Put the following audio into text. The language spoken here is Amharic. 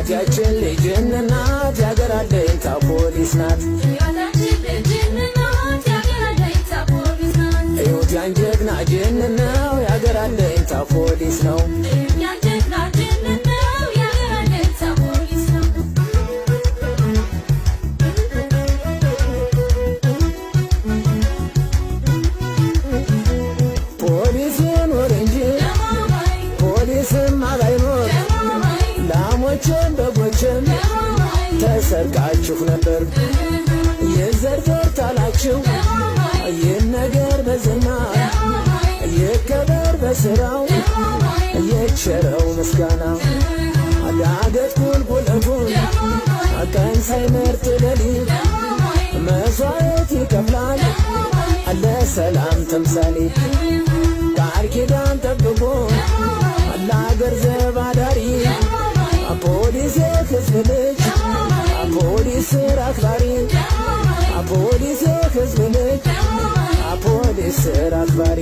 ያችን ልጅ እናት ያገር አለኝታ ፖሊስ ናት። እዩት ያን ጀግና ጀግና ነው ያገር አለኝታ ፖሊስ ነው። ፖሊስ ይኑር እንጂ ፖሊስማ ባይኖር ላሞችን በጎችን ተሰርቃችሁ ነበር። የዘርዘር ታላችሁ ይህን ነገር በዝና ይከበር በሥራው የቸረው ምስጋና ዳገት ቁልቁለቱን ቀን ሳይመርጥ ሌሊት መሥዋዕት ይከፍላል ለሰላም ተምሳሌት ቃል ኪዳን ጠብቆ ለአገር ዘብ አዳሪ ፖሊስ የሕዝብ ልጅ ፖሊስ ሥራ አክባሪ ፖሊስ የሕዝብ ልጅ ፖሊስ ሥራ አክባሪ